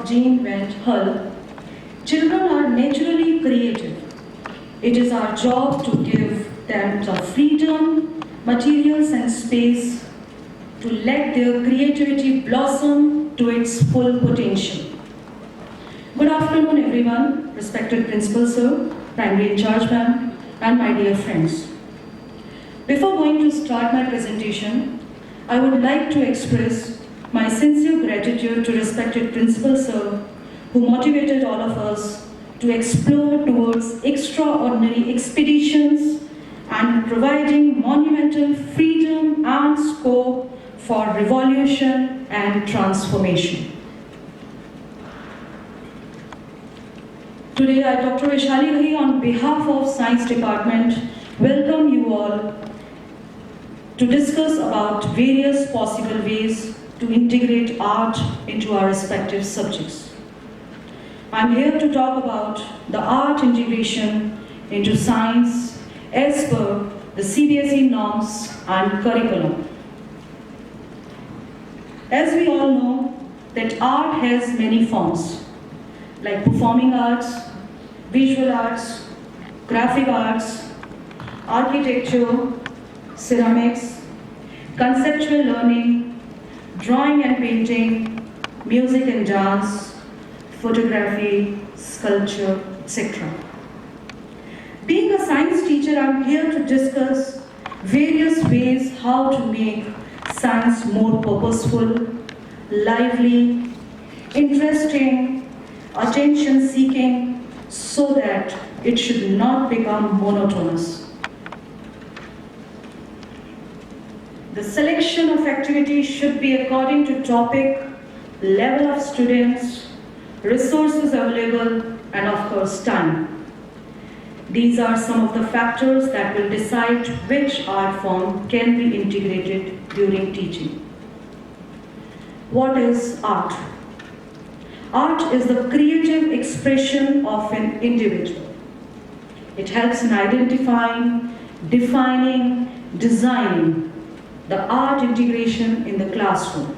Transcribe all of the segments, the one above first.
of Jean Van Hull, children are naturally creative. It is our job to give them the freedom, materials and space to let their creativity blossom to its full potential. Good afternoon everyone, respected Principal Sir, Primary In Charge Ma'am, and my dear friends. Before going to start my presentation, I would like to express my sincere gratitude to respected Principal Sir, who motivated all of us to explore towards extraordinary expeditions and providing monumental freedom and scope for revolution and transformation. Today, I, Dr. Vaishali Ghai, on behalf of Science Department, welcome you all to discuss about various possible ways to integrate art into our respective subjects. I'm here to talk about the art integration into science as per the CBSE norms and curriculum. As we all know that art has many forms, like performing arts, visual arts, graphic arts, architecture, ceramics, conceptual learning, drawing and painting, music and dance, photography, sculpture, etc. Being a science teacher, I'm here to discuss various ways how to make science more purposeful, lively, interesting, attention-seeking, so that it should not become monotonous. The selection of activities should be according to topic, level of students, resources available, and of course time. These are some of the factors that will decide which art form can be integrated during teaching. What is art? Art is the creative expression of an individual. It helps in identifying, defining, designing the art integration in the classroom.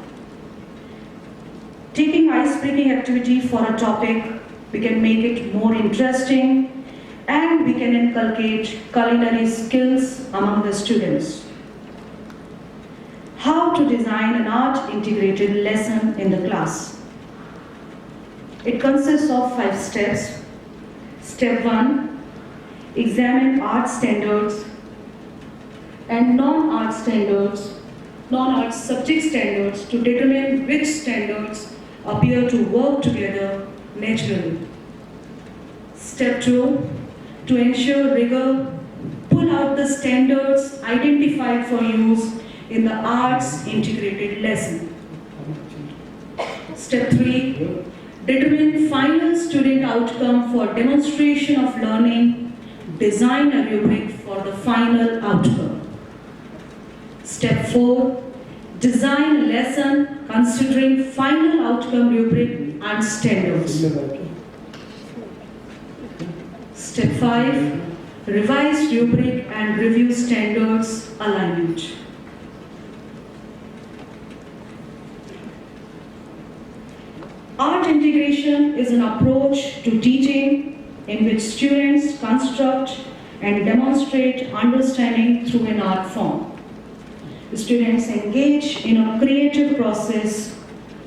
Taking ice-breaking activity for a topic, we can make it more interesting, and we can inculcate culinary skills among the students. How to design an art-integrated lesson in the class? It consists of 5 steps. Step 1, examine art standards and non-art subject standards to determine which standards appear to work together naturally. Step 2, to ensure rigor, pull out the standards identified for use in the arts integrated lesson. Step 3, determine final student outcome for demonstration of learning, design a rubric for the final outcome. Step 4, design a lesson considering final outcome rubric and standards. Step 5, revise rubric and review standards alignment. Art integration is an approach to teaching in which students construct and demonstrate understanding through an art form. The students engage in a creative process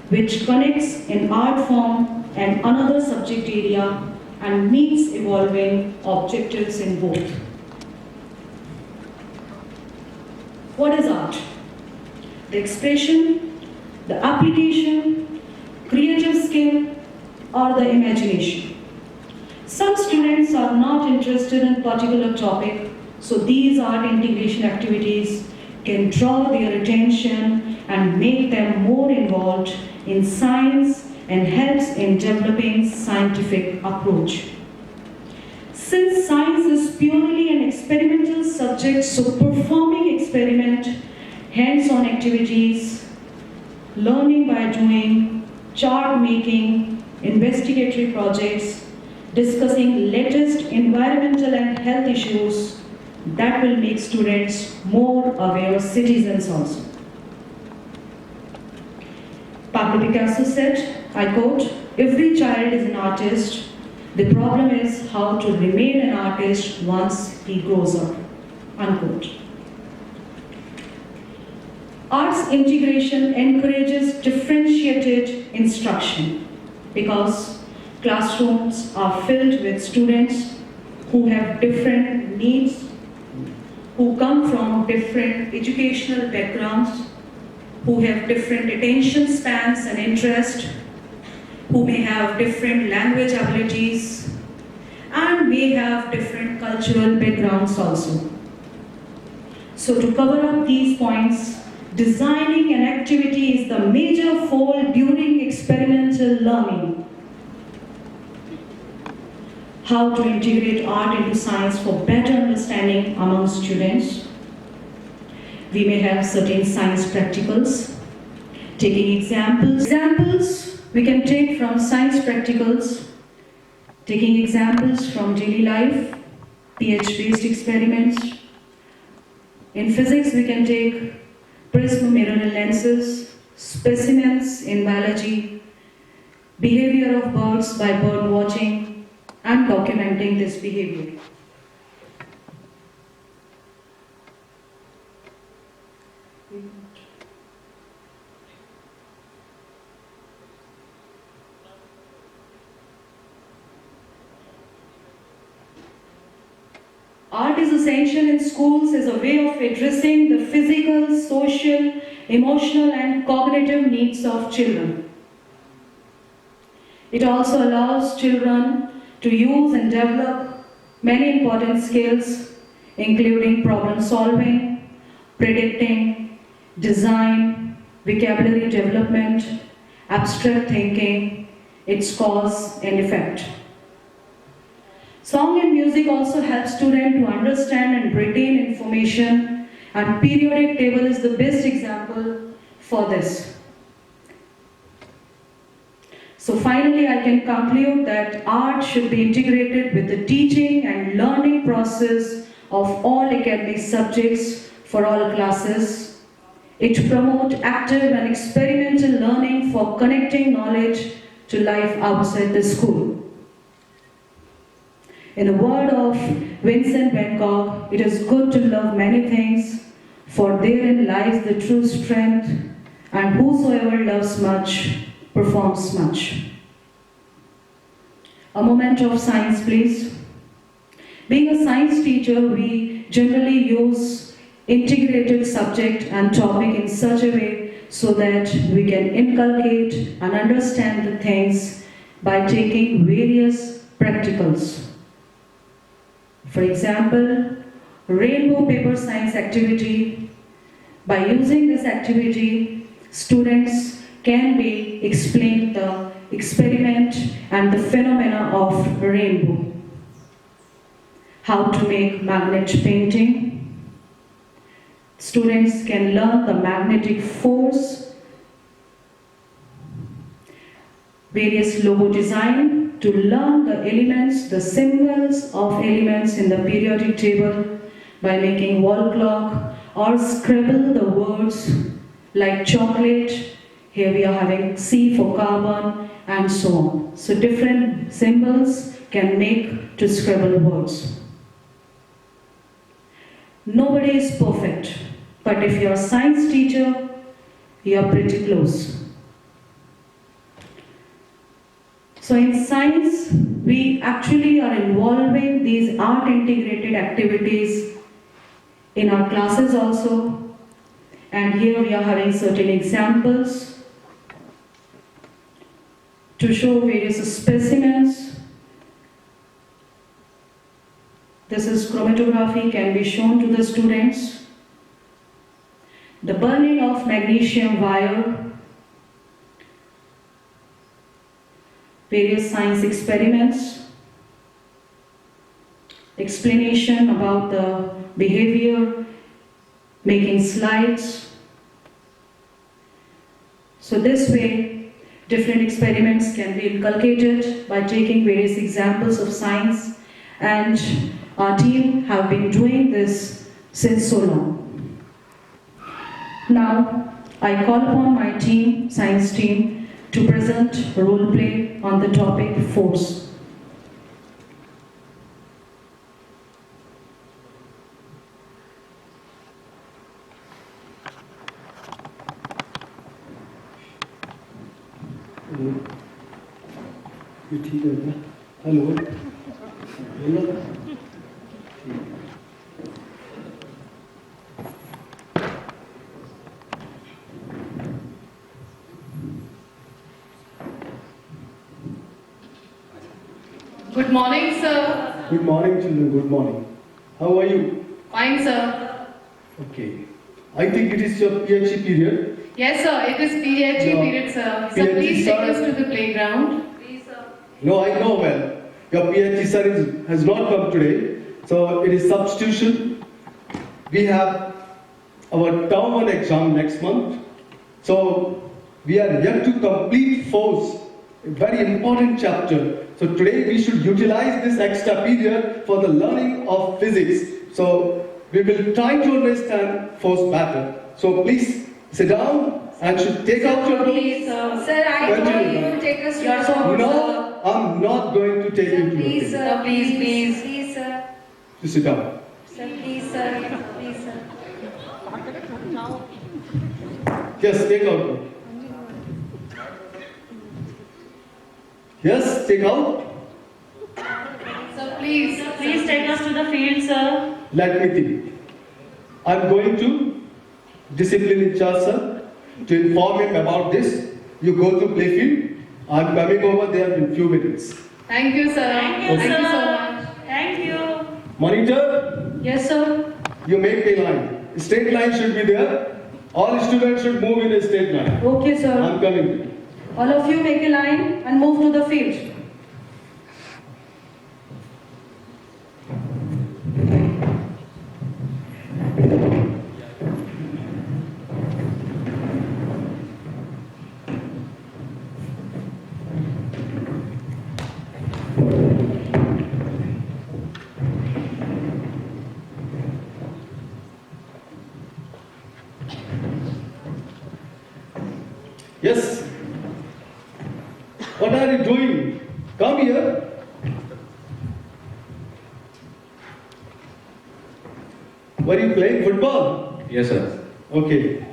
which connects an art form and another subject area and meets evolving objectives in both. What is art? The expression, the application, creative skill, or the imagination. Some students are not interested in a particular topic, so these art integration activities can draw their attention and make them more involved in science and helps in developing scientific approach. Since science is purely an experimental subject, so performing experiment, hands-on activities, learning by doing, chart making, investigatory projects, discussing latest environmental and health issues, that will make students more aware citizens also. Pablo Picasso said, I quote, Every child is an artist. The problem is how to remain an artist once he grows up. Unquote. Arts integration encourages differentiated instruction because classrooms are filled with students who have different needs, who come from different educational backgrounds, who have different attention spans and interests, who may have different language abilities, and may have different cultural backgrounds also. So to cover up these points, designing an activity is the major fold during experiential learning. How to integrate art into science for better understanding among students. We may have certain science practicals. Taking examples we can take from science practicals, taking examples from daily life, pH-based experiments. In physics, we can take prism mirror lenses, specimens in biology, behavior of birds by bird watching, and documenting this behavior. Art is essential in schools as a way of addressing the physical, social, emotional, and cognitive needs of children. It also allows children to use and develop many important skills, including problem solving, predicting, design, vocabulary development, abstract thinking, its cause and effect. Song and music also help students to understand and retain information, and periodic table is the best example for this. So finally, I can conclude that art should be integrated with the teaching and learning process of all academic subjects for all classes. It promotes active and experimental learning for connecting knowledge to life outside the school. In the word of Vincent van Gogh, it is good to love many things, for therein lies the true strength, and whosoever loves much, performs much. A moment of science, please. Being a science teacher, we generally use integrated subject and topic in such a way so that we can inculcate and understand the things by taking various practicals. For example, rainbow paper science activity. By using this activity, students can be explained the experiment and the phenomena of rainbow. How to make magnet painting. Students can learn the magnetic force. Various logo design, to learn the elements, the symbols of elements in the periodic table by making wall clock, or scribble the words like chocolate. Here we are having C for carbon, and so on. So different symbols can make to scribble words. Nobody is perfect, but if you're a science teacher, you're pretty close. So in science, we actually are involving these art integrated activities in our classes also. And here we are having certain examples to show various specimens. This is chromatography, can be shown to the students. The burning of magnesium wire. Various science experiments, explanation about the behavior, making slides. So this way, different experiments can be inculcated by taking various examples of science, and our team have been doing this since so long. Now, I call upon my team, science team, to present role play on the topic force. ये ठीक है ना? Hello बोलो। Good morning, sir. Good morning, children. Good morning. How are you? Fine, sir. Okay. I think it is your PhD period. Yes, sir. It is PhD No. period, sir. So PhD, please take sir. us to the playground. Please, sir. No, I know well. Your PhD sir has not come today, so it is substitution. We have our term 1 exam next month, so we are yet to complete force, a very important chapter. So today we should utilize this extra period for the learning of physics. So we will try to understand force better. So please sit down and should take out your Please, books. sir. Sir, I Continue want you now. to take us to You're the so good, No, sir. I'm not going to take you Sir, to please, the sir. No, please, please. Please, sir. You sit down. Sir, please, sir. Please, sir. Yes, take out. Yes, take out. Sir, please. Please take us to the field, sir. Let me think. I'm going to discipline in charge, sir, to inform him about this. You go to playfield. I'm coming over there in few minutes. Thank you, sir. Thank you, Thank sir. you so much. Thank you. Monitor, Yes, sir. you make a line. Straight line should be there. All students should move in a straight line. Okay, sir. I'm coming. All of you make a line and move to the field. Yes. What are you doing? Come here. Were you playing football? Yes, sir. Okay.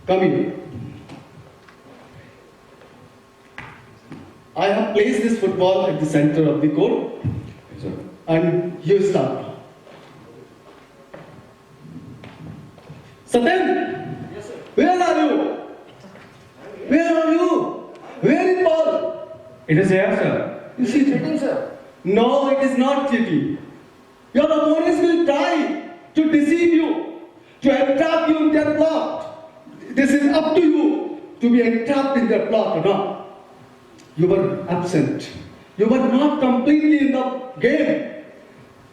Come here. I have placed this football at the center of the court Yes, sir. and you start. Satyan! Yes, sir. Where are you? Where are you? Where is ball? It is here, sir. You see cheating, sir? No, it is not cheating. Your opponents will try to deceive you, to entrap you in their plot. This is up to you to be entrapped in their plot or not. You were absent. You were not completely in the game.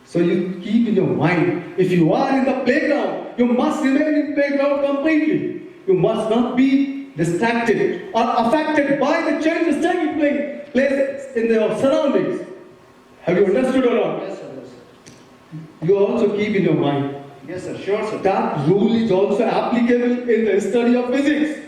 So you keep in your mind, if you are in the playground, you must remain in playground completely. You must not be distracted or affected by the changes taking place in your surroundings. Have you understood or not? Yes, sir. Yes, sir. You also keep in your mind. Yes, sir. Sure, sir. That rule is also applicable in the study of physics.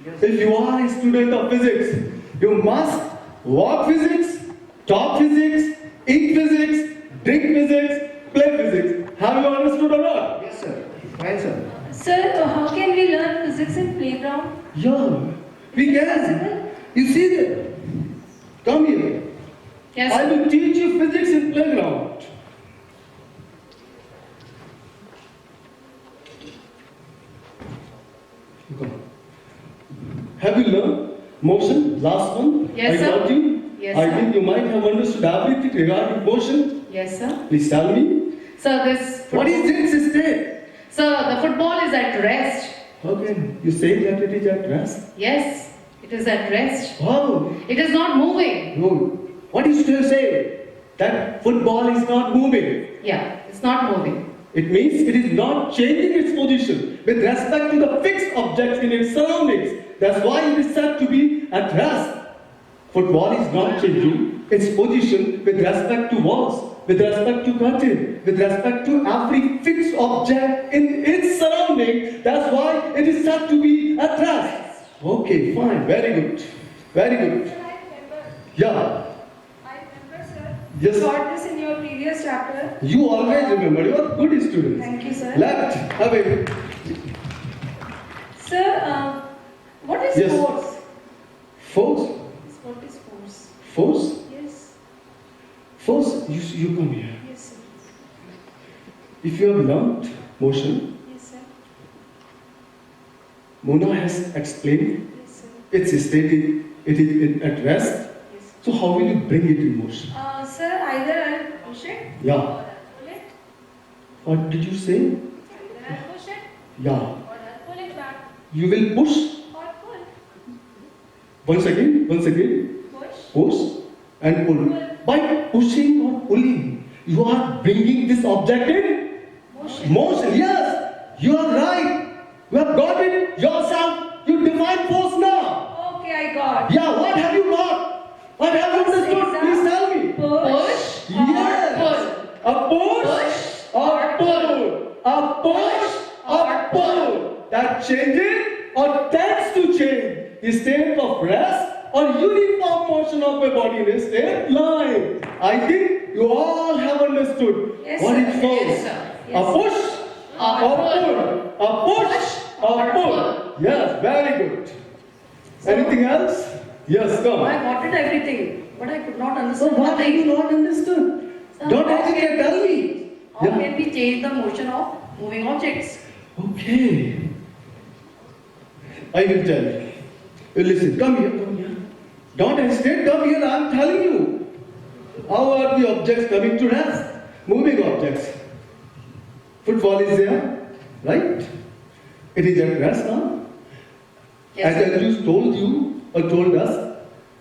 Yes. If you are a student of physics, you must walk physics, talk physics, eat physics, drink physics, play physics. Have you understood or not? Yes, sir. Fine, sir. Sir, how can we learn physics in playground? Yeah, we can. You see that? Come here. Yes, I sir. will teach you physics in playground. Come. Have you learned motion last one? Yes, I sir. taught you. Yes, I sir. think you might have understood everything regarding motion. Yes, sir. Please tell me. Sir, this. What is its state? Sir, the football is at rest. How can you say that it is at rest? Yes, it is at rest. How? It is not moving. No. What is to say? That football is not moving. Yeah, it's not moving. It means it is not changing its position with respect to the fixed objects in its surroundings. That's why it is said to be at rest. Football is not changing its position with respect to walls, with respect to curtain, with respect to every fixed object in its surrounding. That's why it is said to be at rest. Okay, fine. Very good. Very good. Sir, I remember. Yeah. I remember, sir. Yes. You taught this in your previous chapter. You always remember. You are good student. Thank you, sir. Left. Away. Sir, what is Yes. force? Force. What is force? Force. Yes. Force. You come here. Yes, sir. If you have learnt motion, Yes, sir. Mona has explained Yes, sir. its state. It is at rest. Yes. So how will you bring it in motion? Sir, either I'll push it Yeah. or I'll pull it. What did you say? Either I'll push it Yeah. or I'll pull it back. You will push. Or pull. Once again. Push. Push and pull. By pushing or pulling, you are bringing this object in Motion. motion. Yes, you are right. You have got it yourself. You define force now. Okay, I got. Yeah, what have you got? What have you understood? Please tell me. Push. Yes. Pull. A push, Push or or pull. A push or pull. That changes or tends to change the state of rest or uniform motion of a body in a straight line. I think you all have understood Yes, what sir. is force. Yes, sir. A Yes. push Or or pull. pull. A push or or pull. pull. Yes, very good. Anything else? Yes, come. I got it everything, but I could not So understand what have you nothing. not understood? Sir, Don't how hesitate, tell me. How Yeah. can we change the motion of moving objects? Okay. I will tell you. You listen, come here, come here. Don't hesitate, come here, I am telling you. How are the objects coming to rest? Moving objects. Football is there, right? It is at rest now. Yes. As I just told you or told us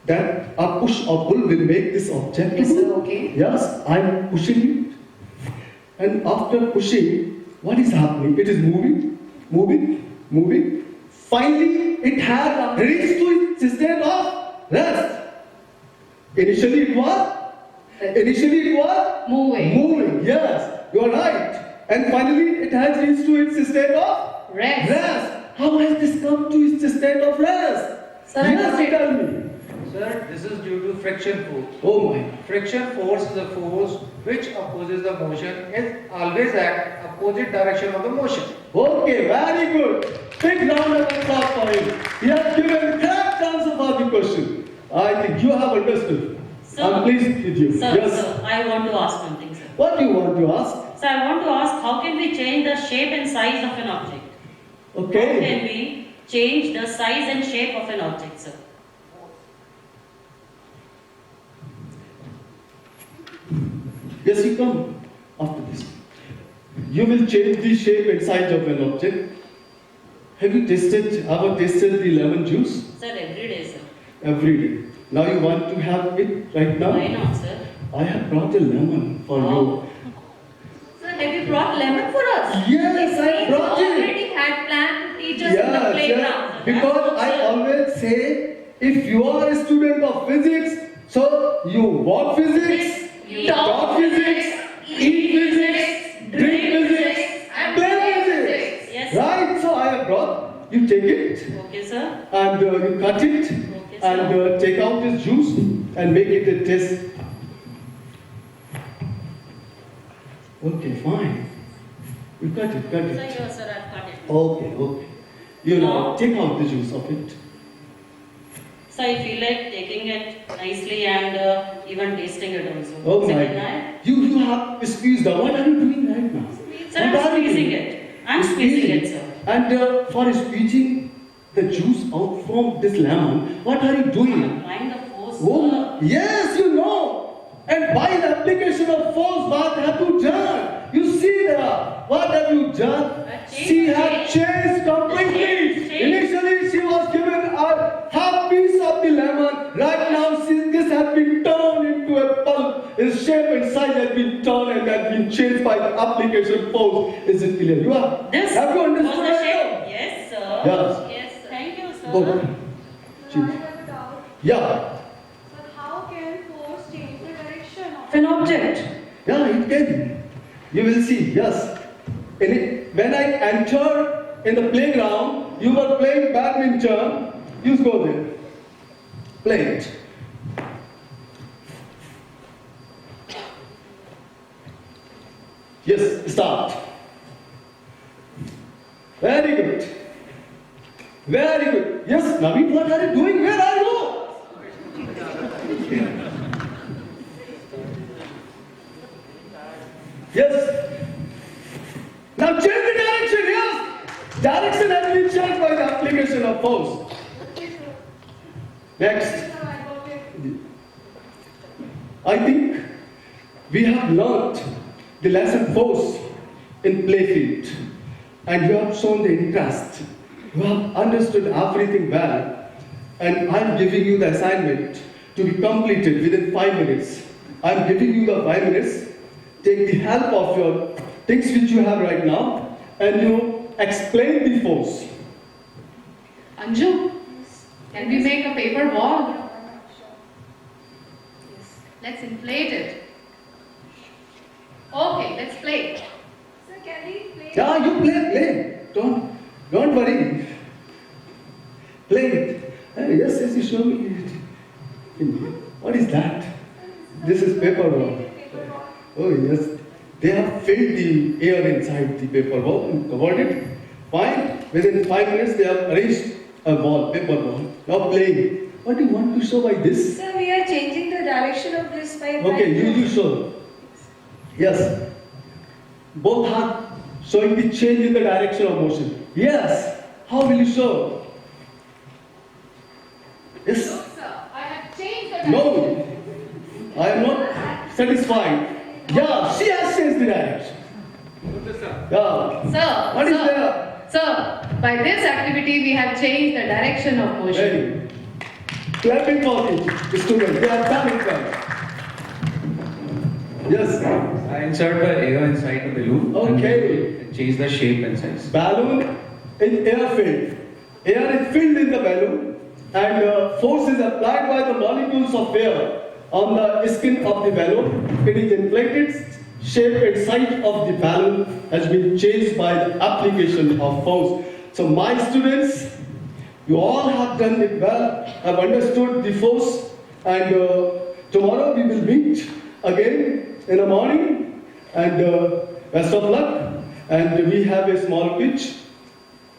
that a push or pull will make this object. Yes, sir, move. okay. Yes, I am pushing it. And after pushing, what is happening? It is moving, moving, moving. Finally, it had reached to its state of rest. Initially it was Moving. moving. Yes, you are right. And finally, it has reached to its state of Rest. How has this come to its state of rest? Sir, Yes, I got it. tell me. Sir, this is due to friction force. Oh my. Friction force is a force which opposes the motion is always at opposite direction of the motion. Okay, very good. Big round of applause for him. He has given correct answer for the question. I think you have understood. Sir. I'm pleased with you. Sir, Yes. sir, I want to ask one thing, sir. What do you want to ask? Sir, I want to ask how can we change the shape and size of an object? How Okay. can we change the size and shape of an object, sir? Yes, you come after this. You will change the shape and size of an object. Have you ever tasted the lemon juice? Sir, every day, sir. Every day. Now you want to have it right now? Why not, sir? I have brought a lemon for Oh. Sir, have you brought lemon for us? you. Yes, I You brought it. already had planned to teach us in the Yes, playground. yes. Because I always say, if you are a student of physics, so you walk physics, You talk physics, eat physics, drink physics, and play play physics. physics. Yes, sir. Right? So I have brought. You take it Okay, sir. and you cut it Okay, and sir. take out this juice and make it a test. Okay, fine. You cut it, cut Sir, it. here, sir, I've cut it. Okay, okay. You now Now- take out the juice of it. So I feel like taking it nicely and even tasting it also. Oh Sir, my can I? God. You have squeezed out. What are you doing right now? Sir, What I'm are you squeezing doing? it. I'm squeezing it, sir. And for squeezing the juice out from this lemon, what are you doing? Applying the force. Oh, yes, you know. And by the application of force, what have you done? You see there, what have you done? She had changed completely. Changed. Initially, she was given a half piece of the lemon. Right now, this has been turned into a pulp. Its shape and size has been turned and has been changed by the application of force. Is it clear? You are. This Have you was understood? the right shape. now? Yes, sir. Yes. Yes, thank you, sir. Go. Sir, I have a doubt. Yeah. Sir, how can force change the direction of An object. Yeah, it can. You will see, yes. When I entered in the playground, you were playing badminton You go there. Play it. Yes, start. Very good. Very good. Yes, Naveen, what are you doing? Where are you? Yes. Now change the direction, yes. Direction has been changed by the application of force. Next. Sir, I got it. I think we have learnt the lesson force in play field, and you have shown the interest. You have understood everything well, and I am giving you the assignment to be completed within 5 minutes. I am giving you the 5 minutes. Take the help of your things which you have right now, and you explain the force. Anju, can we make a paper ball? Sure. Yes. Let's inflate it. Okay, let's play. Sir, can we play? Yeah, you play. Don't worry. Play it. Yes, you show me it. What is that? This is paper ball. Paper ball. Oh yes, they have filled the air inside the paper ball and covered it. Fine. Within 5 minutes, they have arranged a ball, paper ball. Now playing. What do you want to show by this? Sir, we are changing the direction of this by Okay, you show. Yes. Both are showing the change in the direction of motion. Yes. How will you show? Yes. Look, sir, I have changed the direction. No. I am not satisfied. Yeah, she has changed the direction. Yeah. Sir, What is sir, there? Sir, by this activity we have changed the direction of motion. Very good. Clapping for the students. They are coming well. Yes. I insert the air inside the balloon Okay. and change the shape and size. Balloon in air filled. Air is filled in the balloon, and force is applied by the molecules of air on the skin of the balloon. It is inflated. Shape and size of the balloon has been changed by the application of force. So my students, you all have done it well. Have understood the force, and tomorrow we will meet again in the morning. And best of luck. And we have a small pitch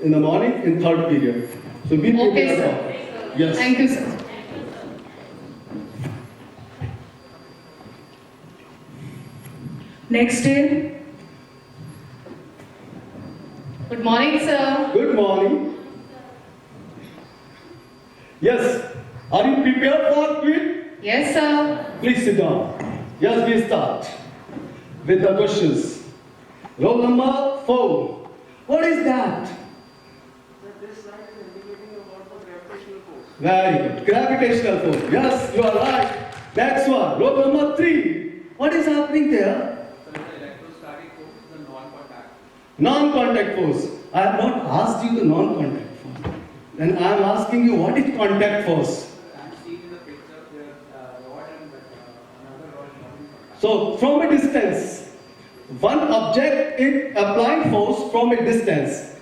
in the morning in third period. So be Okay, prepared. sir. Yes. Thank you, sir. Next day, Good morning, sir. Good morning. Yes. Are you prepared for it? Yes, sir. Please sit down. Yes, we start with the questions. Roll number 4. What is that? This slide is indicating about the gravitational force. Very good. Gravitational force. Yes, you are right. Next one. Roll number 3. What is happening there? So the electrostatic force is the non-contact. Non-contact force. I have not asked you the non-contact force. Then I am asking you what is contact force. I'm seeing in the picture where rod and another rod is not in contact. So from a distance, one object is applying force from a distance,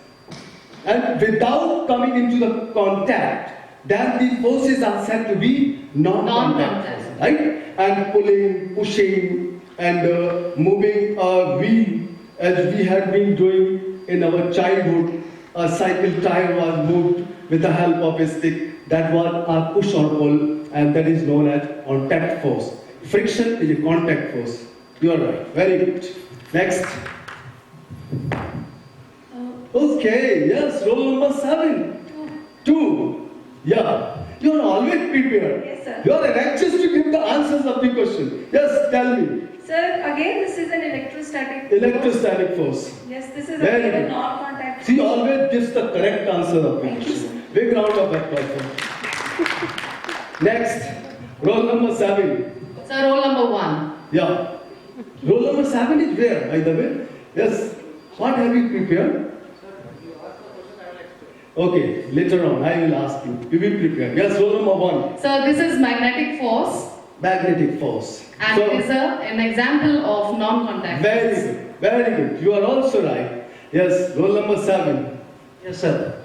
and without coming into the contact, then the forces are said to be non-contact Non-contact. forces, right? And pulling, pushing, and moving a wheel, as we had been doing in our childhood. A cycle tire was moved with the help of a stick. That was a push or pull, and that is known as contact force. Friction is a contact force. You are right. Very good. Next. Okay. Yes. Roll number 7. 2. Yeah. You are always prepared. Yes, sir. You are anxious to give the answers of the question. Yes. Tell me. Sir, again, this is an electrostatic. Electrostatic force. Yes, this is Very again good. a non-contact. She always gives the correct answer of the Thank you, question. Big round of applause. for her. Next. Roll number 7. Sir, roll number 1. Yeah. Roll number 7 is where, by the way? Yes. What have you prepared? Okay, later on I will ask you. You be prepared. Yes, roll number 1. So this is magnetic force Magnetic force. and So, is an example of non-contact. very good. Very good. You are also right. Yes, roll number 7. Yes, sir.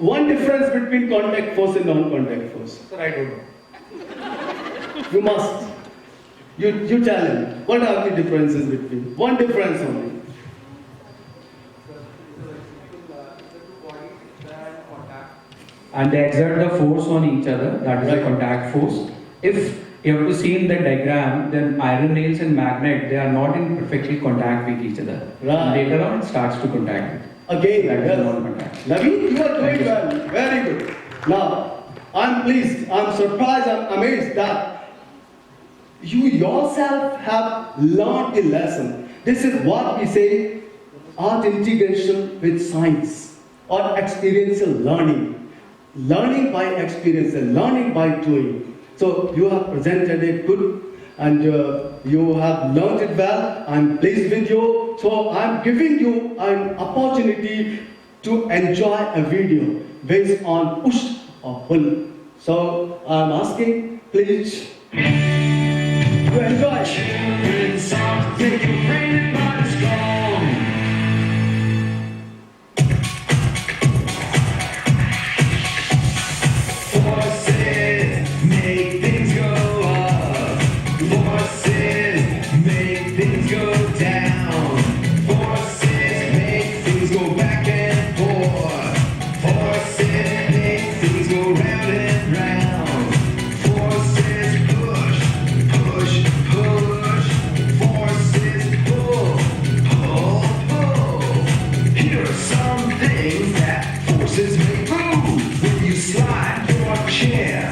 one difference between contact force and non-contact force. Sir, I don't know. You must. You tell him. What are the differences between? One difference only. And they exert the force on each other, that is Right. the contact force. If you have to see in the diagram, then iron nails and magnet, they are not in perfectly contact with each other. Right. Later on, it starts to contact. Again, That is yes. non-contact. Naveen, you are Thank doing you, well. Very good. Now, I'm pleased, I'm surprised, I'm amazed that you yourself have learned the lesson. This is what we say art integration with science or experiential learning. Learning by experience and learning by doing. So you have presented it good and you have learned it well. I'm pleased with you. So I'm giving you an opportunity to enjoy a video based on push or pull. So I'm asking, please, to enjoy. Forces make things go up. Forces make things go down. Forces make things go back and forth. Forces make things go round and round. Forces push, push, push. Forces pull, pull, pull. Here are some things that forces make move. When you slide your chair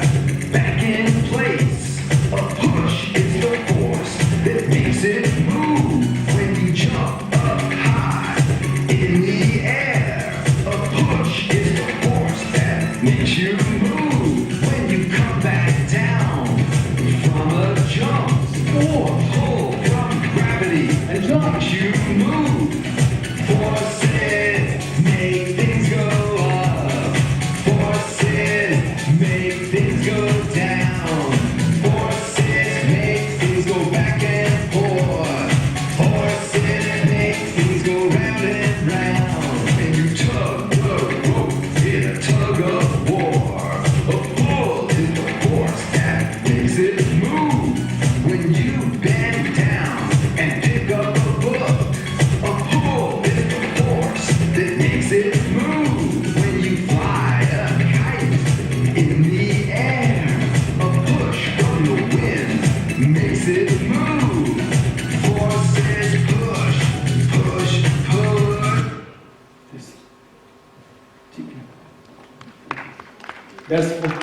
back in place, a push is the force that makes it move. When you jump up high in the air, a push is the force that makes you move. When you come back down from a jump, or pull from gravity and makes you move. Forces make things go up. Forces make things go down. Forces make things go back and forth. Forces make things go round and round. And you tug the rope in a tug of war. A pull is the force that makes it move. When you bend down and pick up a book, a pull is the force that makes it move. When you fly a kite in the air, a push from the wind makes it move. Forces push, push, push. That's